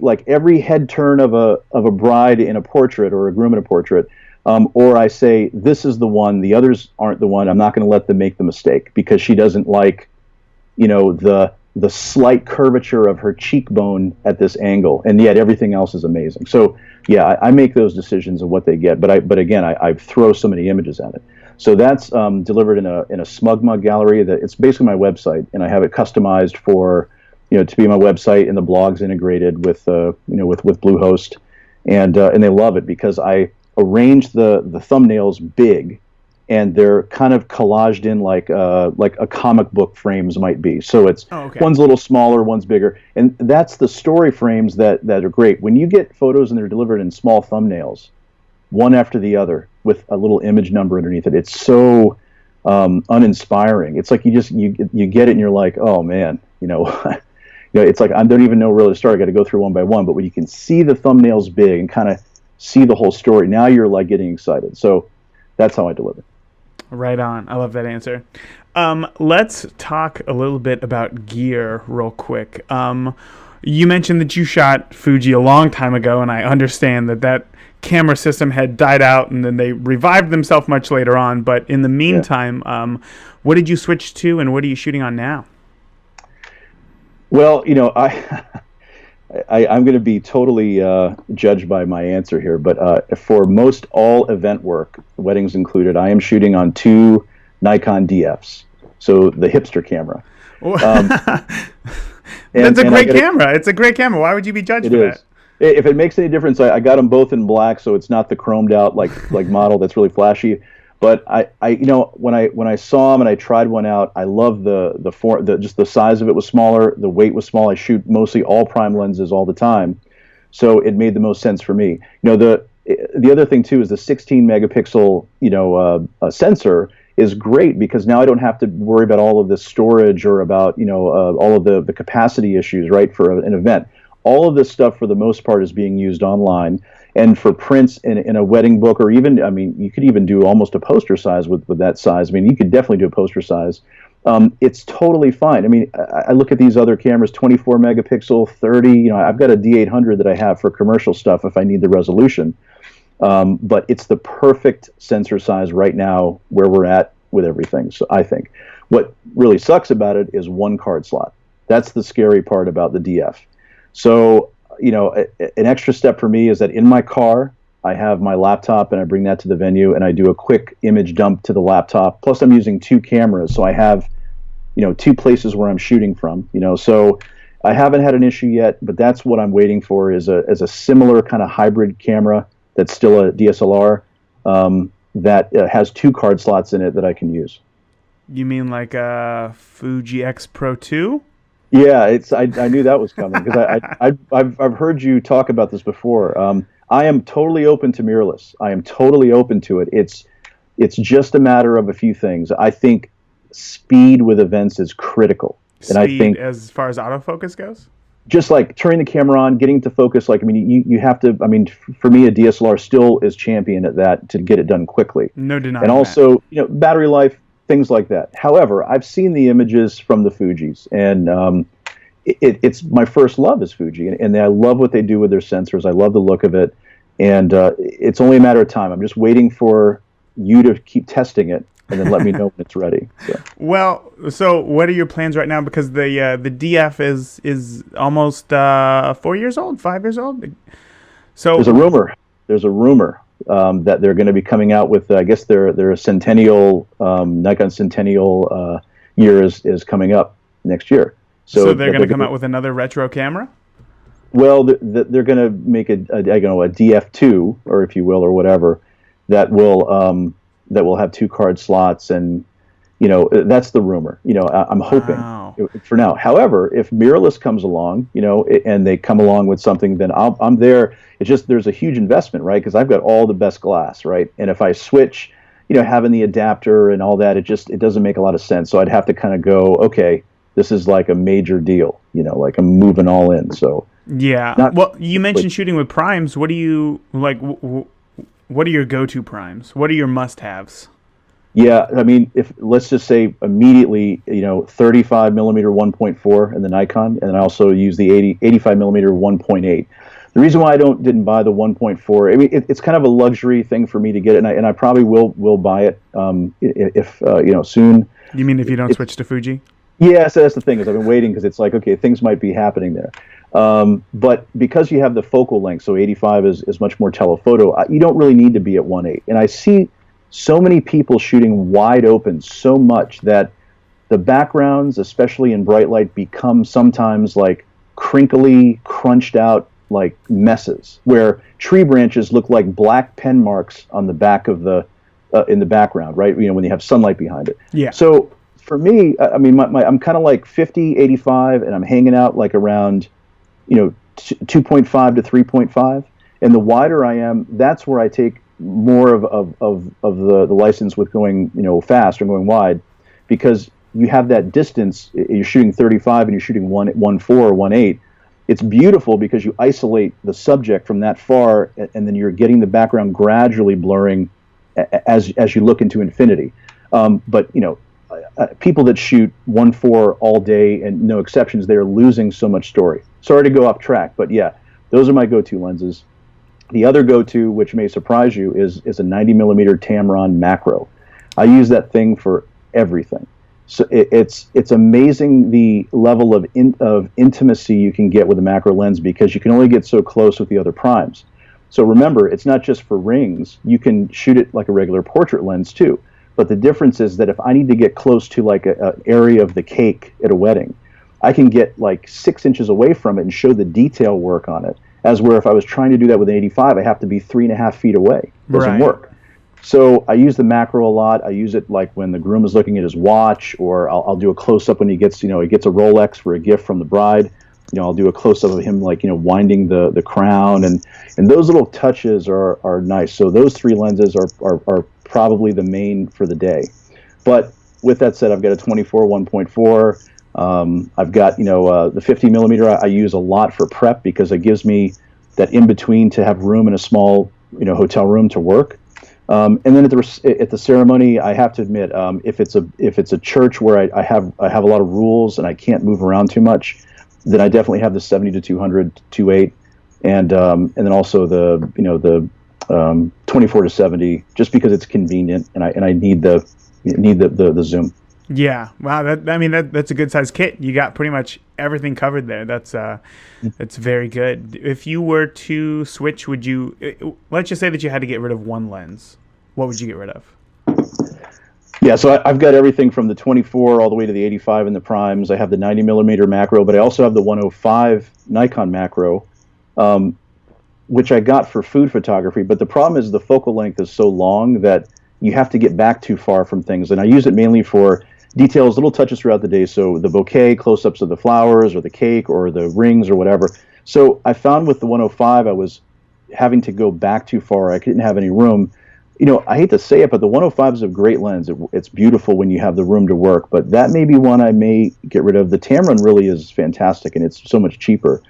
head turn of a bride in a portrait or a groom in a portrait, or I say, this is the one, the others aren't the one. I'm not going to let them make the mistake because she doesn't like, the slight curvature of her cheekbone at this angle, and yet everything else is amazing. So yeah, I make those decisions of what they get, but again, I throw so many images at it. So that's delivered in a SmugMug gallery. That it's basically my website, and I have it customized for, to be my website, and the blog's integrated with with Bluehost, and they love it because I arrange the thumbnails big, and they're kind of collaged in like a comic book frames might be. So it's one's a little smaller, one's bigger, and that's the story frames that are great. When you get photos and they're delivered in small thumbnails, one after the other with a little image number underneath it, it's so uninspiring. It's like you get it and you're like, oh man, it's like I don't even know where to start. I got to go through one by one. But when you can see the thumbnails big and kind of see the whole story, now you're like getting excited. So that's how I deliver. Right on. I love that answer. Let's talk a little bit about gear real quick. You mentioned that you shot Fuji a long time ago, and I understand that camera system had died out, and then they revived themselves much later on. But in the meantime, what did you switch to, and what are you shooting on now? Well, I'm going to be totally judged by my answer here, but for most all event work, weddings included, I am shooting on 2 Nikon DFs, so the hipster camera. That's a great camera. It's a great camera. Why would you be judged for that? If it makes any difference, I got them both in black, so it's not the chromed out like model that's really flashy. But when I saw them and I tried one out, I love just the size of it was smaller, the weight was small. I shoot mostly all prime lenses all the time, so it made the most sense for me. The other thing too is the 16 megapixel sensor is great because now I don't have to worry about all of the storage or about all of the capacity issues, right, for an event. All of this stuff, for the most part, is being used online. And for prints in a wedding book, or even, you could even do almost a poster size with that size. You could definitely do a poster size. It's totally fine. I look at these other cameras, 24 megapixel, 30. I've got a D800 that I have for commercial stuff if I need the resolution. But it's the perfect sensor size right now where we're at with everything. So I think what really sucks about it is one card slot. That's the scary part about the DF. So, an extra step for me is that in my car, I have my laptop and I bring that to the venue and I do a quick image dump to the laptop. Plus I'm using 2 cameras. So I have, 2 places where I'm shooting from, so I haven't had an issue yet, but that's what I'm waiting for is a similar kind of hybrid camera that's still a DSLR that has 2 card slots in it that I can use. You mean like a Fuji X Pro 2? Yeah, I knew that was coming because I've heard you talk about this before. I am totally open to mirrorless. I am totally open to it. It's just a matter of a few things. I think speed with events is critical. Speed, and I think as far as autofocus goes? Just like turning the camera on, getting to focus. You have to. For me, a DSLR still is champion at that to get it done quickly. No denying. And also, battery life. Things like that. However, I've seen the images from the Fujis, and it's my first love is Fuji, and I love what they do with their sensors. I love the look of it, and it's only a matter of time. I'm just waiting for you to keep testing it, and then let me know when it's ready. So. Well, so what are your plans right now? Because the DF is almost 5 years old. So There's a rumor. That they're going to be coming out with, I guess their centennial, Nikon centennial year is coming up next year. So they're going to come out with another retro camera? Well, they're going to make a DF2, or if you will, or whatever, that will have 2 card slots, and that's the rumor. I'm hoping. Wow. for now. However, if mirrorless comes along, and they come along with something, then I'm there. It's just there's a huge investment, right? Because I've got all the best glass, right? And if I switch, having the adapter and all that, it doesn't make a lot of sense. So I'd have to kind of go, okay, this is like a major deal, like I'm moving all in. So yeah. Well, you mentioned shooting with primes. What do you like? What are your go-to primes? What are your must-haves? Yeah, I mean, if let's just say immediately, 35 millimeter 1.4 in the Nikon, and then I also use the 85 millimeter 1.8. The reason why I didn't buy the 1.4, I mean, it's kind of a luxury thing for me to get it, and I probably will buy it if soon. You mean if you don't switch to Fuji? Yeah, so that's the thing is I've been waiting because it's like, okay, things might be happening there. But because you have the focal length, so 85 is much more telephoto, you don't really need to be at 1.8. And I see so many people shooting wide open so much that the backgrounds, especially in bright light, become sometimes like crinkly, crunched out like messes, where tree branches look like black pen marks on the back of the in the background, right? When you have sunlight behind it. Yeah. So for me, I mean, I'm kind of like 50, 85, and I'm hanging out like around, 2.5 to 3.5. And the wider I am, that's where I take more of the license with going, fast or going wide, because you have that distance. You're shooting 35 and you're shooting 1.4 or 1.8. It's beautiful because you isolate the subject from that far, and then you're getting the background gradually blurring as you look into infinity. But people that shoot 1.4 all day and no exceptions, they're losing so much story. Sorry to go off track, but yeah, those are my go-to lenses. The other go-to, which may surprise you, is a 90 millimeter Tamron macro. I use that thing for everything. So it's amazing the level of intimacy you can get with a macro lens, because you can only get so close with the other primes. So remember, it's not just for rings. You can shoot it like a regular portrait lens too. But the difference is that if I need to get close to like an area of the cake at a wedding, I can get like 6 inches away from it and show the detail work on it. As where if I was trying to do that with an 85, I have to be 3.5 feet away. It doesn't work. So I use the macro a lot. I use it like when the groom is looking at his watch, or I'll do a close-up when he gets a Rolex for a gift from the bride. I'll do a close-up of him winding the crown, and those little touches are nice. So those three lenses are probably the main for the day. But with that said, I've got a 24 1.4. I've got the 50 millimeter I use a lot for prep, because it gives me that in between to have room in a small hotel room to work. And then at the ceremony, I have to admit, if it's a church where I have a lot of rules and I can't move around too much, then I definitely have the 70 to 200 2.8, and then also the 24 to 70, just because it's convenient and I need the zoom. Yeah, wow. That's a good size kit. You got pretty much everything covered there. That's very good. If you were to switch, let's just say that you had to get rid of one lens, what would you get rid of? Yeah, so I've got everything from the 24 all the way to the 85 in the primes. I have the 90 millimeter macro, but I also have the 105 Nikon macro, which I got for food photography. But the problem is the focal length is so long that you have to get back too far from things. And I use it mainly for details, little touches throughout the day. So the bouquet, close-ups of the flowers or the cake or the rings or whatever. So I found with the 105, I was having to go back too far. I didn't have any room. I hate to say it, but the 105 is a great lens. It's beautiful when you have the room to work, but that may be one I may get rid of. The Tamron really is fantastic, and it's so much cheaper.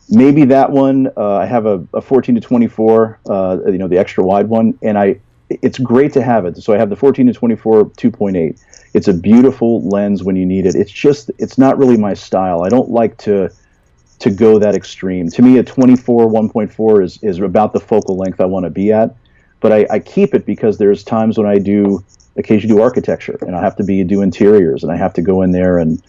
Maybe that one. I have a 14 to 24, the extra wide one, and it's great to have it. So I have the 14 to 24 2.8. It's a beautiful lens when you need it. It's not really my style. I don't like to go that extreme. To me, a 24 1.4 is about the focal length I want to be at. But I keep it because there's times when I occasionally do architecture, and I have to do interiors, and I have to go in there and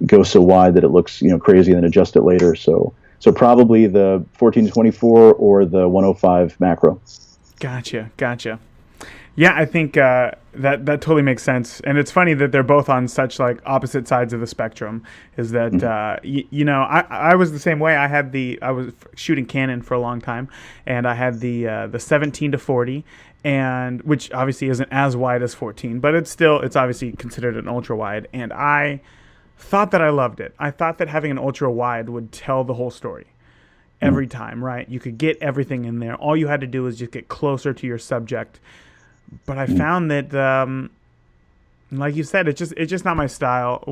go so wide that it looks crazy, and then adjust it later. So probably the 14 to 24 or the 105 macro. Gotcha. Yeah, I think that totally makes sense, and it's funny that they're both on such like opposite sides of the spectrum. Is that I was the same way. I was shooting Canon for a long time, and I had the 17 to 40, and which obviously isn't as wide as 14, but it's obviously considered an ultra wide. And I thought that I loved it. I thought that having an ultra wide would tell the whole story every time, right? You could get everything in there. All you had to do was just get closer to your subject. But I found that, like you said, it's just not my style.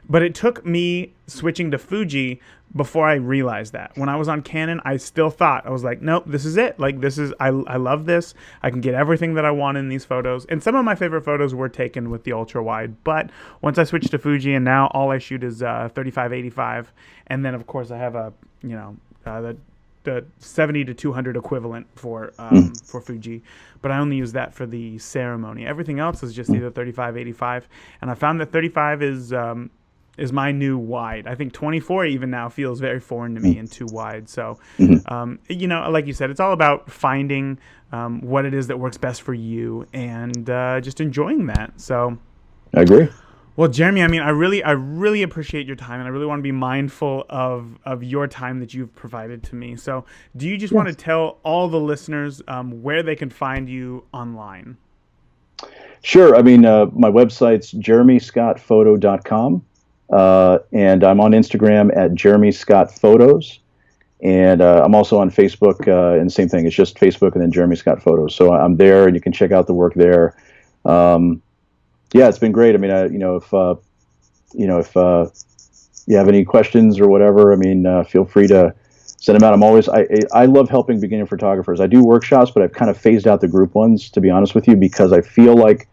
But it took me switching to Fuji before I realized that. When I was on Canon, I still thought, I was like, nope, this is it. Like, I love this. I can get everything that I want in these photos. And some of my favorite photos were taken with the ultra wide. But once I switched to Fuji, and now all I shoot is 35-85, and then of course I have the 70 to 200 equivalent for Fuji, but I only use that for the ceremony. Everything else is just either 35-85, and I found that 35 is my new wide. I think 24 even now feels very foreign to me and too wide. So, like you said, it's all about finding what it is that works best for you and just enjoying that. So, I agree. Well, Jeremy, I mean, I really appreciate your time, and I really want to be mindful of your time that you've provided to me. So, do you just want to tell all the listeners where they can find you online? Sure. I mean, my website's jeremyscottphoto.com, and I'm on Instagram at jeremyscottphotos, and I'm also on Facebook, and same thing. It's just Facebook and then Jeremy Scott Photos. So I'm there, and you can check out the work there. Yeah, it's been great. I mean, if you have any questions or whatever, I mean, feel free to send them out. I love helping beginner photographers. I do workshops, but I've kind of phased out the group ones, to be honest with you, because I feel like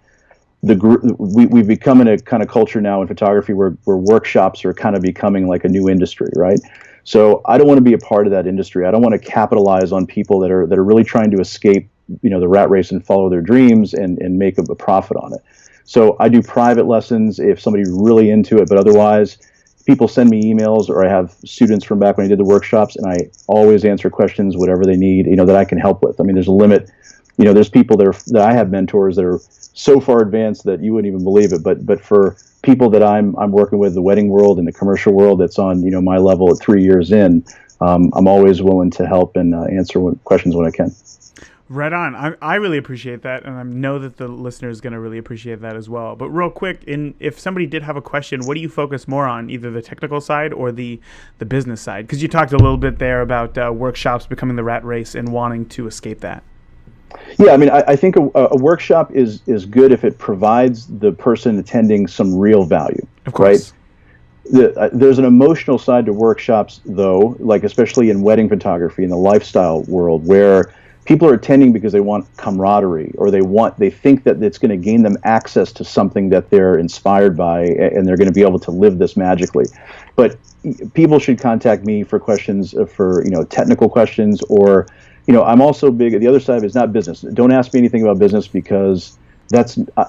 we've become in a kind of culture now in photography where workshops are kind of becoming like a new industry, right? So I don't want to be a part of that industry. I don't want to capitalize on people that are really trying to escape, the rat race and follow their dreams and make a profit on it. So I do private lessons if somebody's really into it, but otherwise people send me emails, or I have students from back when I did the workshops, and I always answer questions, whatever they need, that I can help with. I mean, there's a limit. There's people that I have mentors that are so far advanced that you wouldn't even believe it. But for people that I'm working with, the wedding world and the commercial world that's on, my level at 3 years in, I'm always willing to help and answer questions when I can. Right on. I really appreciate that, and I know that the listener is going to really appreciate that as well. But real quick, if somebody did have a question, what do you focus more on, either the technical side or the business side? Because you talked a little bit there about workshops becoming the rat race and wanting to escape that. Yeah, I mean, I think a workshop is good if it provides the person attending some real value. Of course. Right? There's an emotional side to workshops, though, like especially in wedding photography, in the lifestyle world, where people are attending because they want camaraderie, or they think that it's going to gain them access to something that they're inspired by, and they're going to be able to live this magically. But people should contact me for questions, for technical questions, or I'm also big. The other side of it is not business. Don't ask me anything about business, because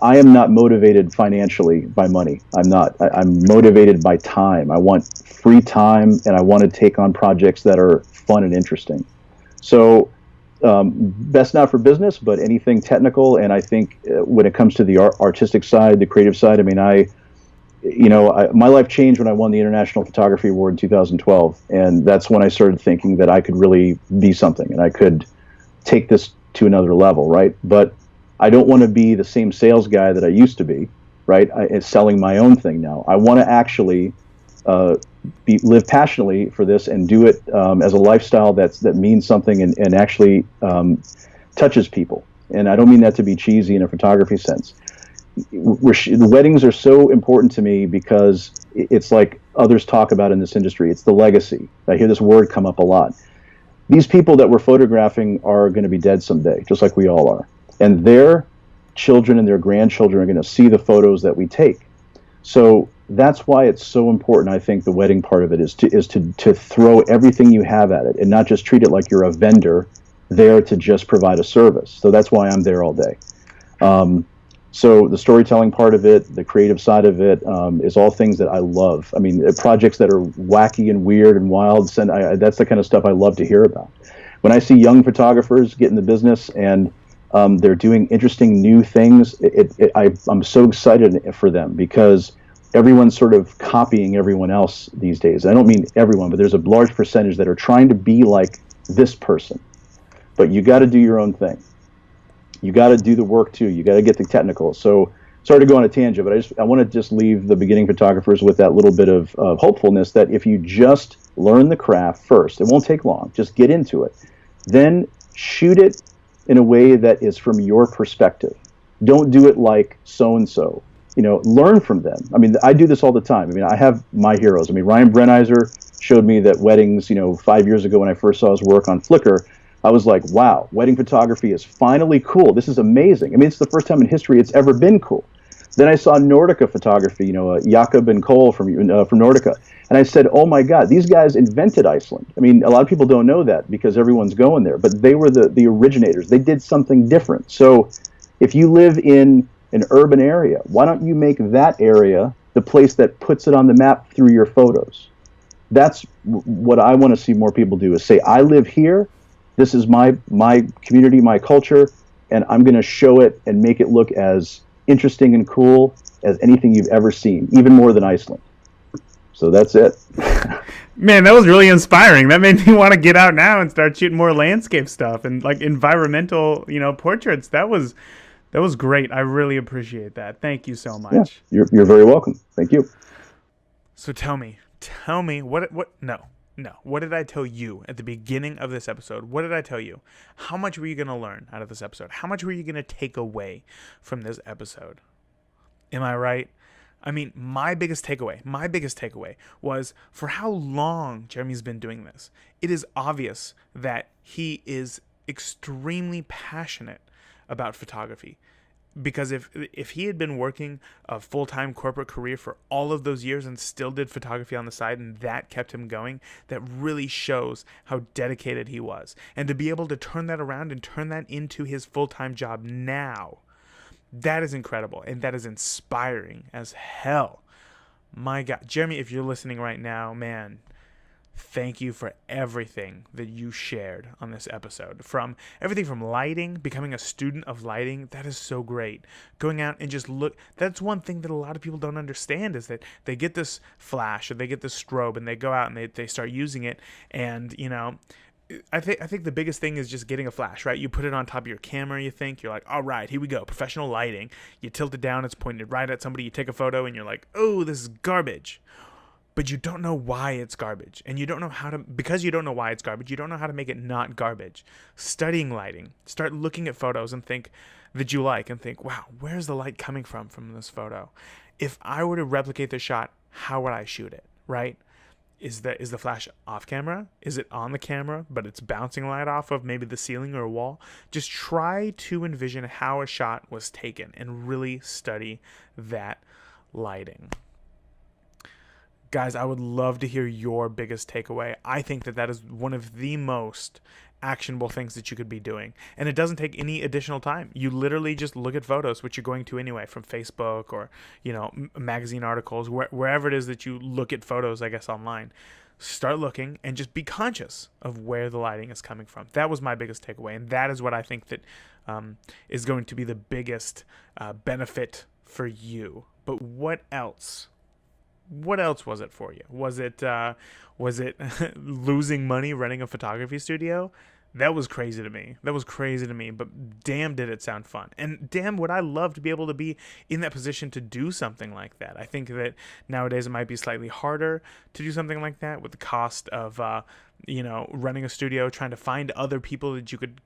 I am not motivated financially by money. I'm not. I'm motivated by time. I want free time, and I want to take on projects that are fun and interesting. So. Best not for business, but anything technical. And I think when it comes to the artistic side, the creative side, I mean, my life changed when I won the International Photography Award in 2012. And that's when I started thinking that I could really be something and I could take this to another level, right? But I don't want to be the same sales guy that I used to be, right? Selling my own thing now. I want to actually live passionately for this and do it as a lifestyle that means something and actually touches people. And I don't mean that to be cheesy in a photography sense. The weddings are so important to me because it's like others talk about in this industry. It's the legacy. I hear this word come up a lot. These people that we're photographing are going to be dead someday, just like we all are. And their children and their grandchildren are going to see the photos that we take. So that's why it's so important. I think the wedding part of it is to throw everything you have at it and not just treat it like you're a vendor there to just provide a service. So that's why I'm there all day. So the storytelling part of it, the creative side of it, is all things that I love. I mean, projects that are wacky and weird and wild, that's the kind of stuff I love to hear about. When I see young photographers get in the business and they're doing interesting new things, I'm so excited for them, because everyone's sort of copying everyone else these days. I don't mean everyone, but there's a large percentage that are trying to be like this person. But you got to do your own thing. you got to do the work too. You got to get the technical. So sorry to go on a tangent, but I want to just leave the beginning photographers with that little bit of hopefulness that if you just learn the craft first, it won't take long. Just get into it. Then shoot it in a way that is from your perspective. Don't do it like so-and-so. Learn from them. I mean, I do this all the time. I mean, I have my heroes. I mean, Ryan Brenizer showed me that weddings, 5 years ago when I first saw his work on Flickr. I was like, wow, wedding photography is finally cool. This is amazing. I mean, it's the first time in history it's ever been cool. Then I saw Nordica photography, Jakob and Cole from Nordica. And I said, oh my God, these guys invented Iceland. I mean, a lot of people don't know that because everyone's going there, but they were the originators. They did something different. So if you live in an urban area, why don't you make that area the place that puts it on the map through your photos? That's what I want to see more people do, is say, I live here, this is my community, my culture, and I'm going to show it and make it look as interesting and cool as anything you've ever seen, even more than Iceland. So that's it. Man, that was really inspiring. That made me want to get out now and start shooting more landscape stuff and like environmental, portraits. That was great. I really appreciate that. Thank you so much. Yeah, you're very welcome. Thank you. So tell me what did I tell you at the beginning of this episode? What did I tell you? How much were you going to learn out of this episode? How much were you going to take away from this episode? Am I right? I mean, my biggest takeaway was, for how long Jeremy's been doing this, it is obvious that he is extremely passionate about photography. Because if he had been working a full-time corporate career for all of those years and still did photography on the side, and that kept him going, that really shows how dedicated he was. And to be able to turn that around and turn that into his full-time job now, that is incredible, and that is inspiring as hell. My God. Jeremy, if you're listening right now, man, thank you for everything that you shared on this episode. From everything from lighting, becoming a student of lighting, that is so great. Going out and just look, that's one thing that a lot of people don't understand, is that they get this flash or they get this strobe and they go out and they start using it, and I think the biggest thing is just getting a flash, right? You put it on top of your camera, you're like, all right, here we go, professional lighting. You tilt it down, it's pointed right at somebody, you take a photo, and you're like, oh, this is garbage. But you don't know why it's garbage. And you don't know because you don't know why it's garbage, you don't know how to make it not garbage. Studying lighting. Start looking at photos and think, wow, where's the light coming from this photo? If I were to replicate the shot, how would I shoot it, right? Is the flash off camera? Is it on the camera, but it's bouncing light off of maybe the ceiling or a wall? Just try to envision how a shot was taken and really study that lighting. Guys, I would love to hear your biggest takeaway. I think that is one of the most actionable things that you could be doing. And it doesn't take any additional time. You literally just look at photos, which you're going to anyway, from Facebook or, magazine articles, wherever it is that you look at photos, I guess, online. Start looking and just be conscious of where the lighting is coming from. That was my biggest takeaway. And that is what I think that is going to be the biggest benefit for you. But what else? What else was it for you? Was it losing money running a photography studio? That was crazy to me. But damn, did it sound fun. And damn, would I love to be able to be in that position to do something like that. I think that nowadays it might be slightly harder to do something like that with the cost of, running a studio, trying to find other people that you could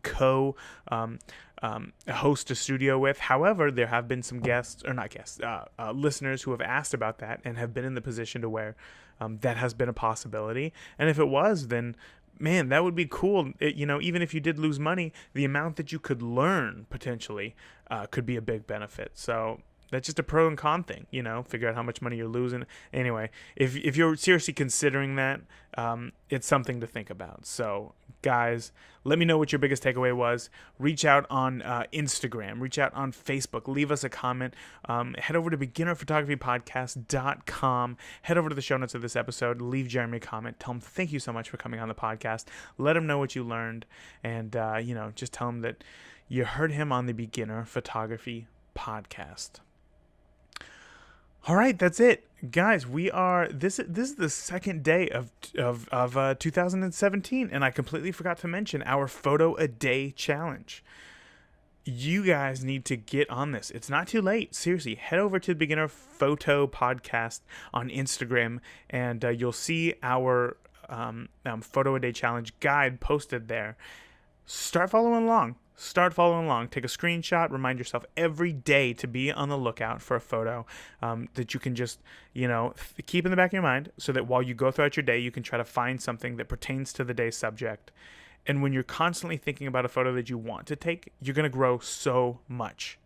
host a studio with. However, there have been some listeners who have asked about that and have been in the position to where that has been a possibility. And if it was, then man, that would be cool. Even if you did lose money, the amount that you could learn potentially could be a big benefit. So that's just a pro and con thing, figure out how much money you're losing. Anyway, if you're seriously considering that, it's something to think about. So guys, let me know what your biggest takeaway was. Reach out on Instagram, reach out on Facebook, leave us a comment. Head over to beginnerphotographypodcast.com. Head over to the show notes of this episode, leave Jeremy a comment. Tell him thank you so much for coming on the podcast. Let him know what you learned, and just tell him that you heard him on the Beginner Photography Podcast. All right, that's it, guys. This is the second day of 2017, and I completely forgot to mention our photo a day challenge. you guys need to get on this. It's not too late. Seriously, head over to the Beginner Photo Podcast on Instagram, and you'll see our Photo a Day Challenge guide posted there. Start following along. Take a screenshot. Remind yourself every day to be on the lookout for a photo that you can just, keep in the back of your mind, so that while you go throughout your day, you can try to find something that pertains to the day's subject. And when you're constantly thinking about a photo that you want to take, you're going to grow so much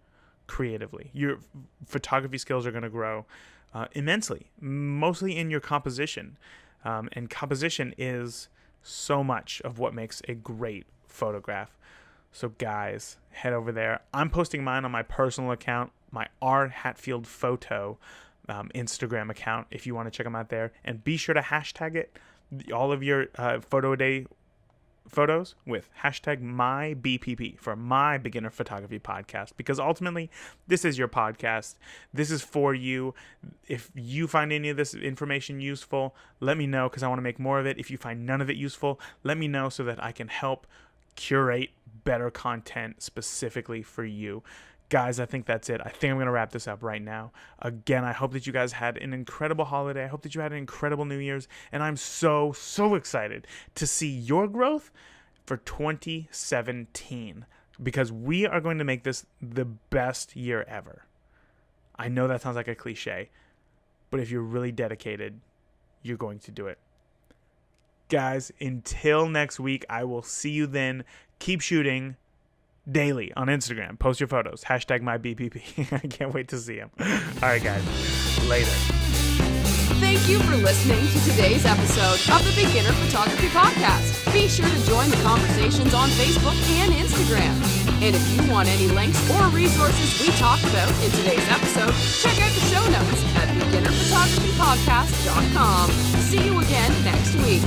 creatively. Your photography skills are going to grow immensely, mostly in your composition. And composition is so much of what makes a great photograph. So guys, head over there. I'm posting mine on my personal account, my R Hatfield Photo Instagram account, if you want to check them out there. And be sure to hashtag it, all of your Photo a Day photos, with hashtag #MyBPP for My Beginner Photography Podcast, because ultimately this is your podcast. This is for you. If you find any of this information useful, let me know, because I want to make more of it. If you find none of it useful, let me know so that I can help curate better content specifically for you. Guys, I think that's it. I think I'm going to wrap this up right now. Again, I hope that you guys had an incredible holiday. I hope that you had an incredible New Year's. And I'm so excited to see your growth for 2017, because we are going to make this the best year ever. I know that sounds like a cliche, but if you're really dedicated, you're going to do it. Guys, until next week, I will see you then. Keep shooting daily on Instagram. Post your photos. Hashtag #MyBPP. I can't wait to see them. All right, guys. Later. Thank you for listening to today's episode of the Beginner Photography Podcast. Be sure to join the conversations on Facebook and Instagram. And if you want any links or resources we talked about in today's episode, check out the show notes at beginnerphotographypodcast.com. See you again next week.